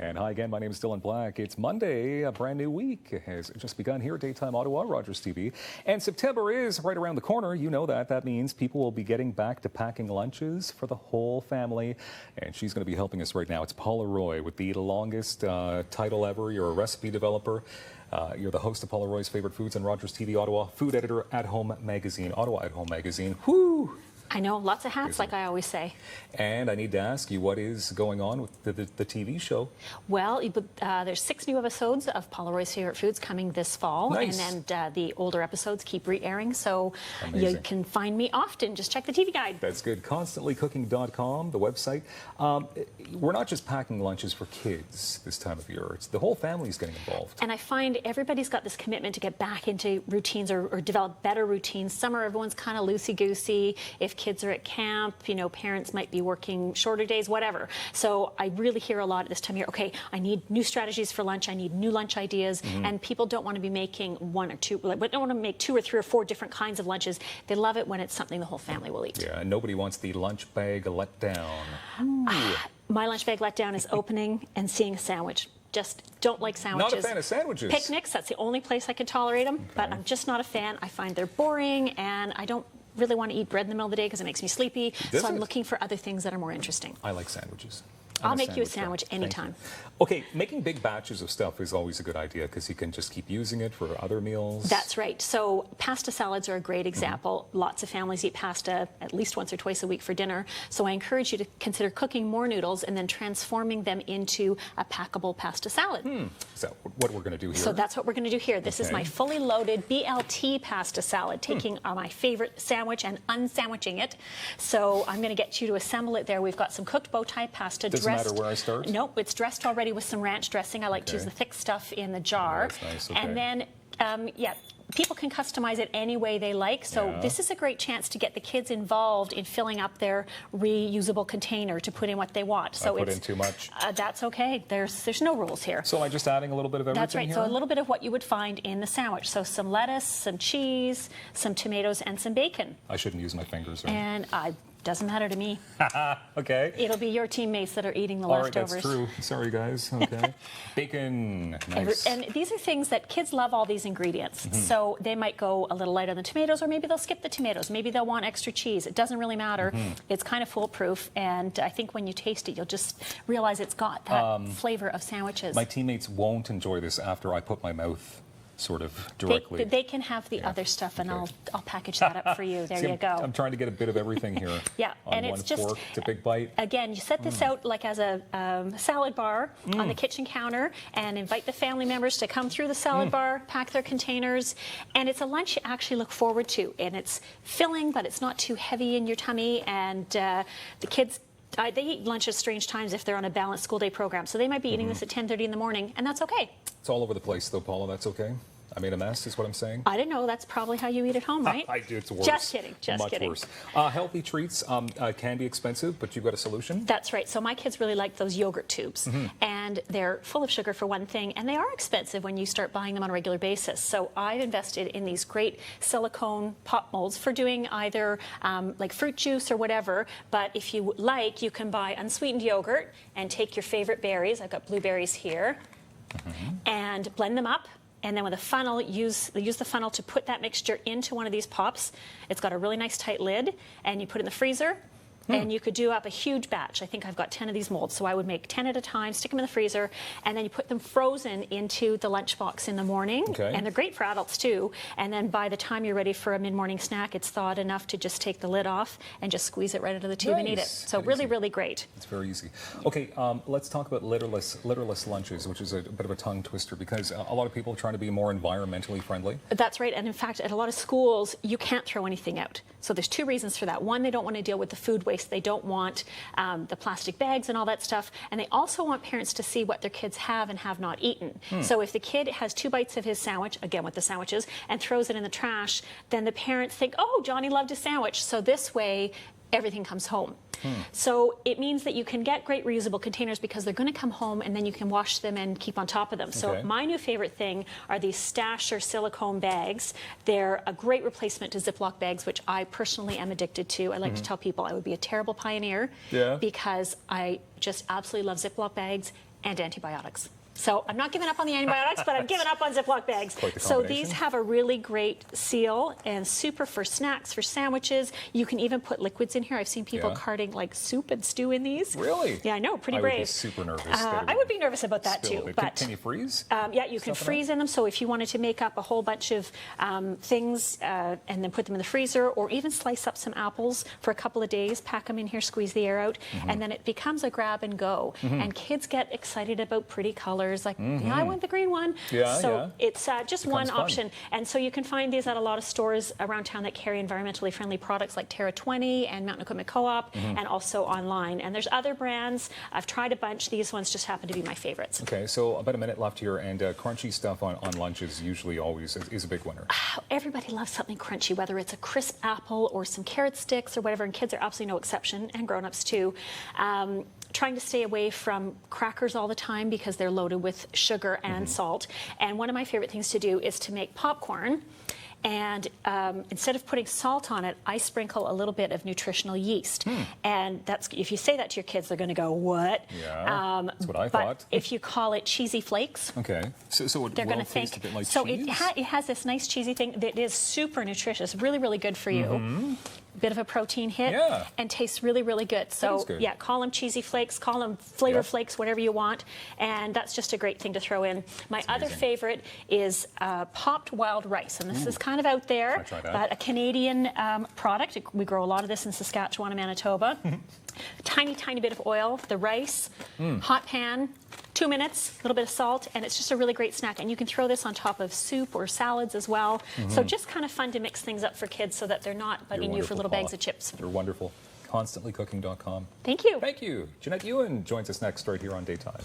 And hi again, my name is Dylan Black. It's Monday, a brand new week has just begun here at Daytime Ottawa, Rogers TV. And September is right around the corner. You know that. That means people will be getting back to packing lunches for the whole family. And she's going to be helping us right now. It's Paula Roy with the longest title ever. You're a recipe developer. You're the host of Paula Roy's Favorite Foods on Rogers TV Ottawa, food editor at Home Magazine, Ottawa at Home Magazine. Whoo! I know, lots of hats, like I always say. And I need to ask you, what is going on with the TV show? Well, there's 6 new episodes of Paula Roy's Favorite Foods coming this fall. Nice. And then the older episodes keep re-airing, so Amazing. You can find me often. Just check the TV guide. That's good. ConstantlyCooking.com, the website. We're not just packing lunches for kids this time of year. It's the whole family's getting involved. And I find everybody's got this commitment to get back into routines or develop better routines. Summer, everyone's kind of loosey-goosey. If kids are at camp, you know, parents might be working shorter days, whatever. So I really hear a lot at this time of year, okay, I need new strategies for lunch, I need new lunch ideas, and people don't want to be making 1 or 2, like, they don't want to make 2 or 3 or 4 different kinds of lunches. They love it when it's something the whole family will eat. Yeah, and nobody wants the lunch bag letdown. My lunch bag letdown is opening and seeing a sandwich. Just don't like sandwiches. Not a fan of sandwiches. Picnics, that's the only place I can tolerate them, but I'm just not a fan. I find they're boring, and I don't really want to eat bread in the middle of the day because it makes me sleepy. So I'm looking for other things that are more interesting. I like sandwiches. I'll make you a sandwich anytime. Okay, making big batches of stuff is always a good idea because you can just keep using it for other meals. That's right. So pasta salads are a great example. Lots of families eat pasta at least once or twice a week for dinner. So I encourage you to consider cooking more noodles and then transforming them into a packable pasta salad. Is that what we're going to do here? So that's what we're going to do here. This is my fully loaded BLT pasta salad, taking my favorite sandwich and unsandwiching it. So I'm going to get you to assemble it there. We've got some cooked bow tie pasta. Doesn't matter where I start? Nope, it's dressed already with some ranch dressing. I like to use the thick stuff in the jar. Oh, that's nice. And then, people can customize it any way they like. So this is a great chance to get the kids involved in filling up their reusable container to put in what they want. So I put in too much. That's okay. There's no rules here. So am I just adding a little bit of everything? That's right. Here? So a little bit of what you would find in the sandwich. So some lettuce, some cheese, some tomatoes, and some bacon. I shouldn't use my fingers. Right? And doesn't matter to me. Okay. It'll be your teammates that are eating the All leftovers. right, that's true. Sorry, guys. Okay. Bacon. Nice. And these are things that kids love, all these ingredients. So they might go a little lighter on the tomatoes, or maybe they'll skip the tomatoes. Maybe they'll want extra cheese. It doesn't really matter. It's kind of foolproof. And I think when you taste it, you'll just realize it's got that flavor of sandwiches. My teammates won't enjoy this after I put my mouth sort of directly. They can have the other stuff, and I'll package that up for you. There you go. I'm trying to get a bit of everything here. Yeah, on and one it's just fork. It's a big bite. Again, you set this out like as a salad bar on the kitchen counter, and invite the family members to come through the salad bar, pack their containers, and it's a lunch you actually look forward to. And it's filling, but it's not too heavy in your tummy. And the kids, they eat lunch at strange times if they're on a balanced school day program. So they might be eating this at 10:30 in the morning, and that's okay. It's all over the place, though, Paula. That's okay. I made a mess, is what I'm saying. I don't know. That's probably how you eat at home, right? I do. It's worse. Just kidding. Just kidding. Much worse. Healthy treats can be expensive, but you've got a solution? That's right. So my kids really like those yogurt tubes. And they're full of sugar for one thing, and they are expensive when you start buying them on a regular basis. So I've invested in these great silicone pop molds for doing either like fruit juice or whatever. But if you like, you can buy unsweetened yogurt and take your favorite berries. I've got blueberries here. And blend them up. And then with a funnel, use the funnel to put that mixture into one of these pops. It's got a really nice tight lid, and you put it in the freezer. And you could do up a huge batch. I think I've got 10 of these molds, so I would make 10 at a time, stick them in the freezer, and then you put them frozen into the lunchbox in the morning. Okay. And they're great for adults too. And then by the time you're ready for a mid-morning snack, it's thawed enough to just take the lid off and just squeeze it right out of the tube and eat it. So really, really great. It's very easy. Okay, let's talk about litterless lunches, which is a bit of a tongue twister because a lot of people are trying to be more environmentally friendly. That's right. And in fact, at a lot of schools, you can't throw anything out. So there's 2 reasons for that. One, they don't want to deal with the food waste. They don't want the plastic bags and all that stuff. And they also want parents to see what their kids have and have not eaten. So if the kid has 2 bites of his sandwich, again with the sandwiches, and throws it in the trash, then the parents think, oh, Johnny loved his sandwich. So this way, everything comes home. So it means that you can get great reusable containers because they're going to come home and then you can wash them and keep on top of them. So my new favorite thing are these Stash or silicone bags. They're a great replacement to Ziploc bags, which I personally am addicted to. I like to tell people I would be a terrible pioneer because I just absolutely love Ziploc bags. and antibiotics. So I'm not giving up on the antibiotics, but I'm giving up on Ziploc bags. Quite the So combination. these have a really great seal and super for snacks, for sandwiches. You can even put liquids in here. I've seen people Yeah. carting like soup and stew in these. Really? Yeah, I know, pretty I brave. would be super nervous. that it I would be nervous about that spill a too. bit. But Can you freeze? yeah, you can Stuff in freeze in them. So if you wanted to make up a whole bunch of things and then put them in the freezer, or even slice up some apples for a couple of days, pack them in here, squeeze the air out, and then it becomes a grab and go. And kids get excited about pretty colors, like, yeah, I want the green one. Yeah, so yeah. it's just one fun. option. And so you can find these at a lot of stores around town that carry environmentally friendly products like Terra 20 and Mountain Equipment Co-op, and also online. And there's other brands. I've tried a bunch. These ones just happen to be my favorites. Okay, so about a minute left here, and crunchy stuff on lunches usually always is a big winner. Everybody loves something crunchy, whether it's a crisp apple or some carrot sticks or whatever, and kids are absolutely no exception, and grown-ups too. Trying to stay away from crackers all the time because they're loaded with sugar and salt. And one of my favorite things to do is to make popcorn. And instead of putting salt on it, I sprinkle a little bit of nutritional yeast. And that's, if you say that to your kids, they're going to go, what? Yeah, that's what I But thought. if you call it cheesy flakes, Okay, so it they're will going to taste think. a bit like So cheese? it has this nice cheesy thing that is super nutritious, really, really good for you. Bit of a protein hit, Yeah. and tastes really, really good. So is good. yeah, call them cheesy flakes, call them flavor Yep. flakes, whatever you want, and that's just a great thing to throw in. My other amazing. favorite is popped wild rice, and this is kind of out there, I tried that. but a Canadian product. We grow a lot of this in Saskatchewan and Manitoba. Tiny, tiny bit of oil, the rice, hot pan, 2 minutes, a little bit of salt, and it's just a really great snack. And you can throw this on top of soup or salads as well. So just kind of fun to mix things up for kids so that they're not You're bugging you for wonderful, little Paula. bags of chips. You're wonderful. ConstantlyCooking.com. Thank you. Thank you. Jeanette Ewan joins us next right here on Daytime.